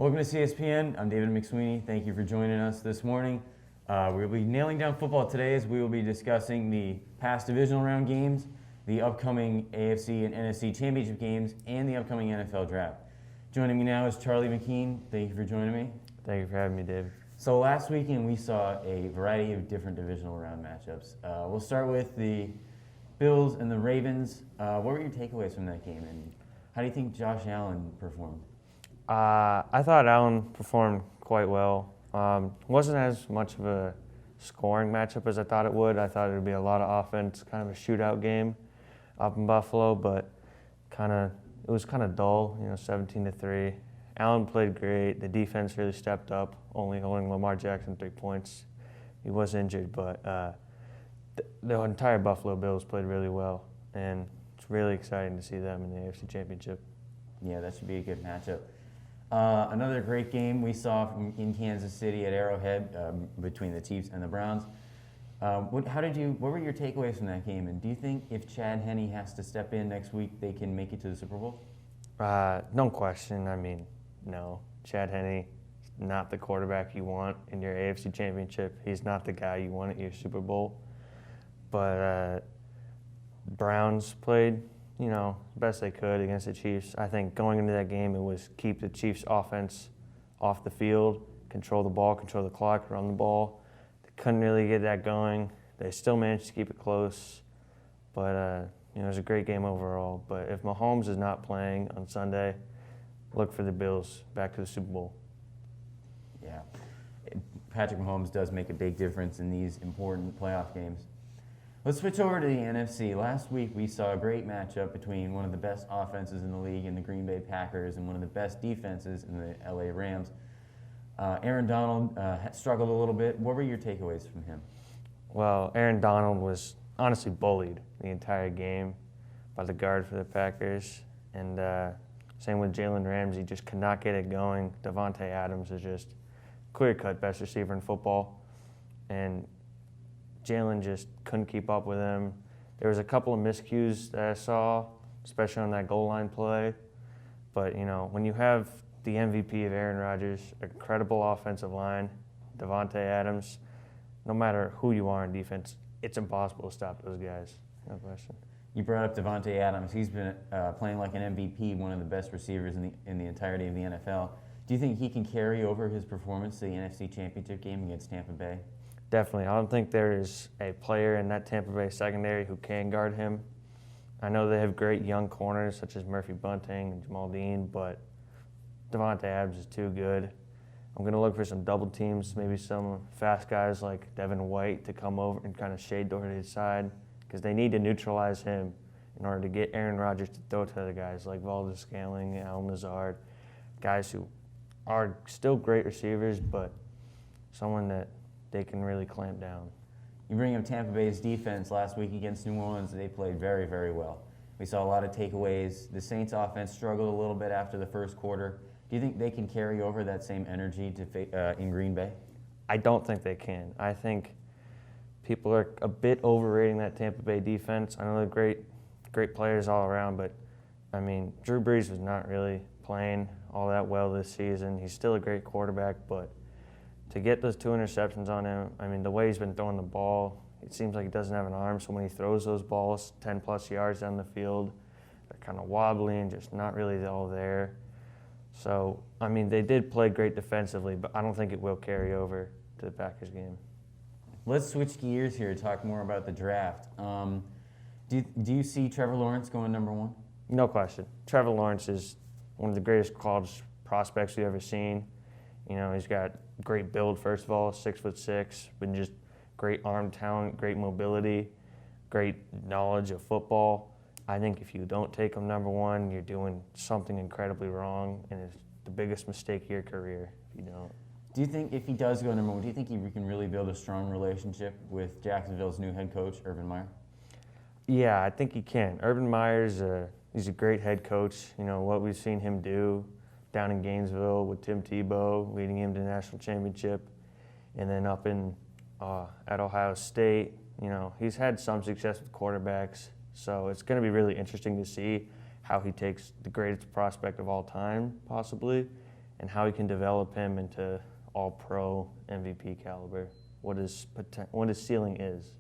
Welcome to CSPN. I'm David McSweeney. Thank you for joining us this morning. We'll be nailing down football today as we will be discussing the past divisional round games, the upcoming AFC and NFC championship games, and the upcoming NFL draft. Joining me now is Charlie McKean. Thank you for joining me. Thank you for having me, David. So last weekend we saw a variety of different divisional round matchups. We'll start with the Bills and the Ravens. What were your takeaways from that game, and how do you think Josh Allen performed? I thought Allen performed quite well. Wasn't as much of a scoring matchup as I thought it would. I thought it would be a lot of offense, kind of a shootout game up in Buffalo, but it was kind of dull, 17-3. Allen played great. The defense really stepped up, only holding Lamar Jackson 3 points. He was injured, but the entire Buffalo Bills played really well, and it's really exciting to see them in the AFC Championship. Yeah, that should be a good matchup. Another great game we saw in Kansas City at Arrowhead between the Chiefs and the Browns. What were your takeaways from that game? And do you think if Chad Henne has to step in next week, they can make it to the Super Bowl? No question. No. Chad Henne is not the quarterback you want in your AFC Championship. He's not the guy you want at your Super Bowl. But Browns played best they could against the Chiefs. I think going into that game, it was keep the Chiefs' offense off the field, control the ball, control the clock, run the ball. They couldn't really get that going. They still managed to keep it close, but it was a great game overall. But if Mahomes is not playing on Sunday, look for the Bills back to the Super Bowl. Yeah, Patrick Mahomes does make a big difference in these important playoff games. Let's switch over to the NFC. Last week we saw a great matchup between one of the best offenses in the league in the Green Bay Packers and one of the best defenses in the LA Rams. Aaron Donald struggled a little bit. What were your takeaways from him? Well, Aaron Donald was honestly bullied the entire game by the guard for the Packers. And same with Jalen Ramsey, just could not get it going. Davante Adams is just clear-cut best receiver in football. And Jalen just couldn't keep up with him. There was a couple of miscues that I saw, especially on that goal line play. But, when you have the MVP of Aaron Rodgers, a credible offensive line, Davante Adams, no matter who you are in defense, it's impossible to stop those guys. No question. You brought up Davante Adams. He's been playing like an MVP, one of the best receivers in the entirety of the NFL. Do you think he can carry over his performance to the NFC Championship game against Tampa Bay? Definitely. I don't think there is a player in that Tampa Bay secondary who can guard him. I know they have great young corners such as Murphy Bunting and Jamal Dean, but Davante Adams is too good. I'm going to look for some double teams, maybe some fast guys like Devin White to come over and kind of shade to his side because they need to neutralize him in order to get Aaron Rodgers to throw to other guys like Valdez-Scantling, Allen Lazard, guys who are still great receivers, but someone that they can really clamp down. You bring up Tampa Bay's defense last week against New Orleans. They played very, very well. We saw a lot of takeaways. The Saints offense struggled a little bit after the first quarter. Do you think they can carry over that same energy in Green Bay? I don't think they can. I think people are a bit overrating that Tampa Bay defense. I know they're great players all around, but Drew Brees was not really playing all that well this season. He's still a great quarterback, but to get those 2 interceptions on him, the way he's been throwing the ball, it seems like he doesn't have an arm, so when he throws those balls 10-plus yards down the field, they're kind of wobbly and just not really all there. So, they did play great defensively, but I don't think it will carry over to the Packers game. Let's switch gears here to talk more about the draft. Do you see Trevor Lawrence going number 1? No question. Trevor Lawrence is one of the greatest college prospects we've ever seen. He's got great build, first of all, 6'6", but just great arm talent, great mobility, great knowledge of football. I think if you don't take him number 1, you're doing something incredibly wrong, and it's the biggest mistake of your career if you don't. Do you think if he does go number 1, do you think he can really build a strong relationship with Jacksonville's new head coach, Urban Meyer? Yeah, I think he can. Urban Meyer's he's a great head coach. What we've seen him do down in Gainesville with Tim Tebow, leading him to the national championship, and then up at Ohio State. He's had some success with quarterbacks, so it's going to be really interesting to see how he takes the greatest prospect of all time, possibly, and how he can develop him into all-pro MVP caliber. What his ceiling is.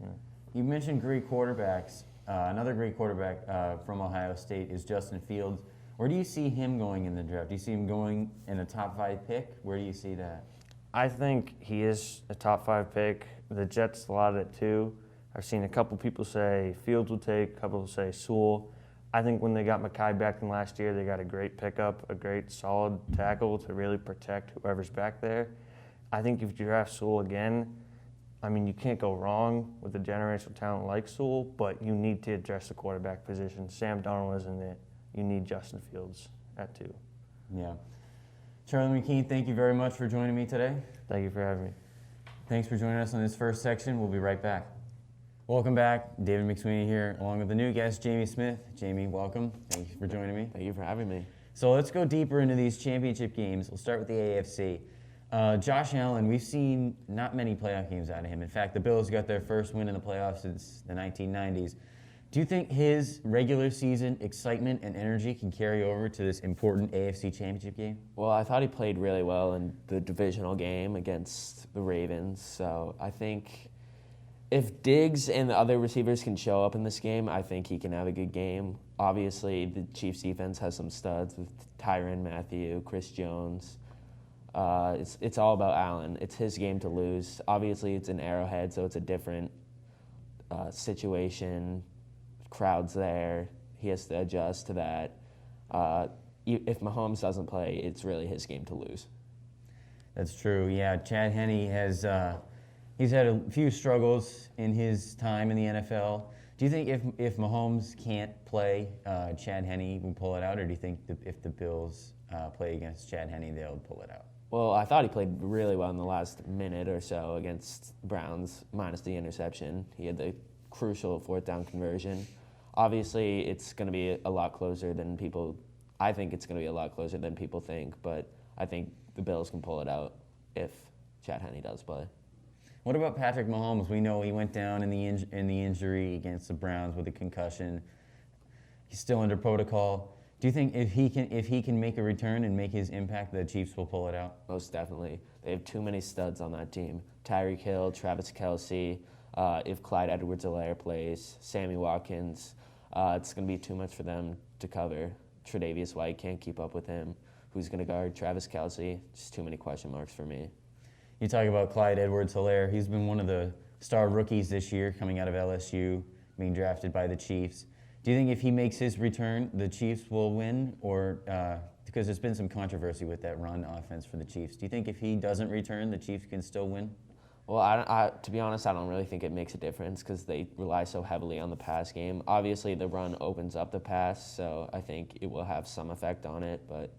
Yeah. You mentioned great quarterbacks. Another great quarterback from Ohio State is Justin Fields. Where do you see him going in the draft? Do you see him going in a top 5 pick? Where do you see that? I think he is a top 5 pick. The Jets slotted it too. I've seen a couple people say Fields will take, a couple say Sewell. I think when they got Mekhi back in last year, they got a great pickup, a great solid tackle to really protect whoever's back there. I think if you draft Sewell again, I mean, you can't go wrong with a generational talent like Sewell, but you need to address the quarterback position. Sam Darnold isn't it. You need Justin Fields at 2. Yeah. Charlie McKean, thank you very much for joining me today. Thank you for having me. Thanks for joining us on this first section. We'll be right back. Welcome back. David McSweeney here, along with the new guest, Jamie Smith. Jamie, welcome. Thank you for joining me. Thank you for having me. So let's go deeper into these championship games. We'll start with the AFC. Josh Allen, we've seen not many playoff games out of him. In fact, the Bills got their first win in the playoffs since the 1990s. Do you think his regular season excitement and energy can carry over to this important AFC championship game? Well, I thought he played really well in the divisional game against the Ravens. So I think if Diggs and the other receivers can show up in this game, I think he can have a good game. Obviously, the Chiefs defense has some studs with Tyrann Mathieu, Chris Jones. It's all about Allen. It's his game to lose. Obviously, it's an Arrowhead, so it's a different situation. Crowd's there. He has to adjust to that. If Mahomes doesn't play, it's really his game to lose. That's true. Yeah, Chad Henne has he's had a few struggles in his time in the NFL. Do you think if Mahomes can't play, Chad Henne will pull it out, or do you think if the Bills play against Chad Henne, they'll pull it out? Well, I thought he played really well in the last minute or so against Browns, minus the interception. He had the crucial 4th down conversion. Obviously, it's going to be a lot closer than people. I think it's going to be a lot closer than people think, but I think the Bills can pull it out if Chad Henne does play. What about Patrick Mahomes? We know he went down in the injury against the Browns with a concussion. He's still under protocol. Do you think if he can make a return and make his impact, the Chiefs will pull it out? Most definitely. They have too many studs on that team. Tyreek Hill, Travis Kelce. If Clyde Edwards-Helaire plays, Sammy Watkins, it's going to be too much for them to cover. Tre'Davious White can't keep up with him. Who's going to guard Travis Kelce? Just too many question marks for me. You talk about Clyde Edwards-Helaire. He's been one of the star rookies this year coming out of LSU, being drafted by the Chiefs. Do you think if he makes his return, the Chiefs will win? Or because there's been some controversy with that run offense for the Chiefs. Do you think if he doesn't return, the Chiefs can still win? Well, to be honest, I don't really think it makes a difference because they rely so heavily on the pass game. Obviously, the run opens up the pass, so I think it will have some effect on it. But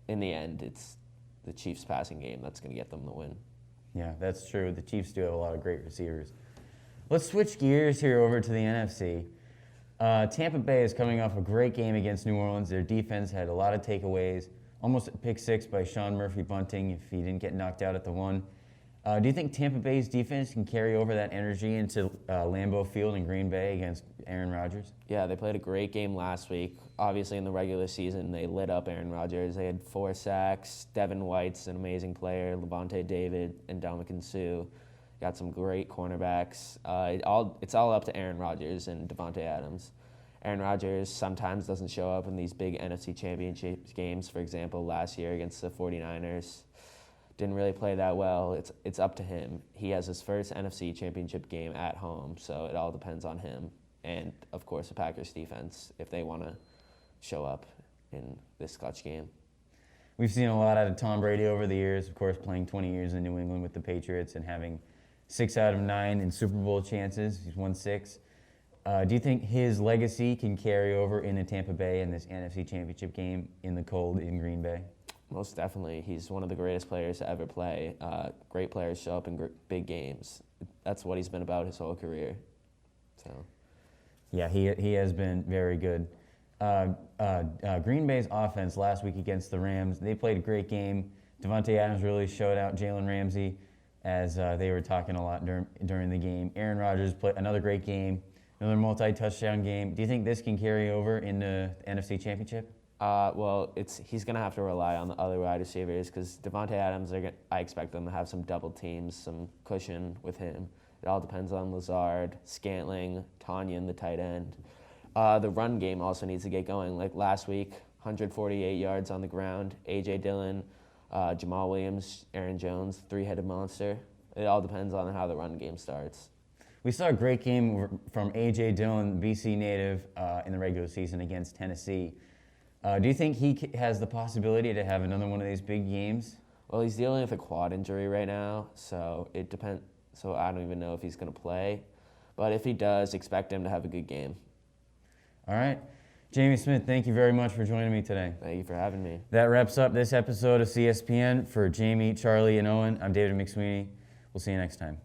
in the end, it's the Chiefs' passing game that's going to get them the win. Yeah, that's true. The Chiefs do have a lot of great receivers. Let's switch gears here over to the NFC. Tampa Bay is coming off a great game against New Orleans. Their defense had a lot of takeaways, almost a pick 6 by Sean Murphy Bunting if he didn't get knocked out at the 1. Do you think Tampa Bay's defense can carry over that energy into Lambeau Field in Green Bay against Aaron Rodgers? Yeah, they played a great game last week. Obviously, in the regular season, they lit up Aaron Rodgers. They had 4 sacks. Devin White's an amazing player. Levante David and Ndamukong Suh got some great cornerbacks. It's all up to Aaron Rodgers and Devontae Adams. Aaron Rodgers sometimes doesn't show up in these big NFC Championship games. For example, last year against the 49ers. Didn't really play that well. It's up to him. He has his first NFC Championship game at home, so it all depends on him. And, of course, the Packers defense, if they want to show up in this clutch game. We've seen a lot out of Tom Brady over the years, of course, playing 20 years in New England with the Patriots and having 6 out of 9 in Super Bowl chances. He's won 6. Do you think his legacy can carry over into Tampa Bay in this NFC Championship game in the cold in Green Bay? Most definitely. He's one of the greatest players to ever play. Great players show up in big games. That's what he's been about his whole career. So, yeah, he has been very good. Green Bay's offense last week against the Rams, they played a great game. Devontae Adams really showed out Jalen Ramsey as they were talking a lot during the game. Aaron Rodgers played another great game, another multi-touchdown game. Do you think this can carry over in the NFC Championship? Well, he's going to have to rely on the other wide receivers because Devontae Adams, I expect them to have some double teams, some cushion with him. It all depends on Lazard, Scantling, Tanyan, the tight end. The run game also needs to get going. Like last week, 148 yards on the ground. A.J. Dillon, Jamal Williams, Aaron Jones, three-headed monster. It all depends on how the run game starts. We saw a great game from A.J. Dillon, BC native, in the regular season against Tennessee. Do you think he has the possibility to have another one of these big games? Well, he's dealing with a quad injury right now, so it depends. So I don't even know if he's going to play. But if he does, expect him to have a good game. All right. Jamie Smith, thank you very much for joining me today. Thank you for having me. That wraps up this episode of CSPN. For Jamie, Charlie, and Owen, I'm David McSweeney. We'll see you next time.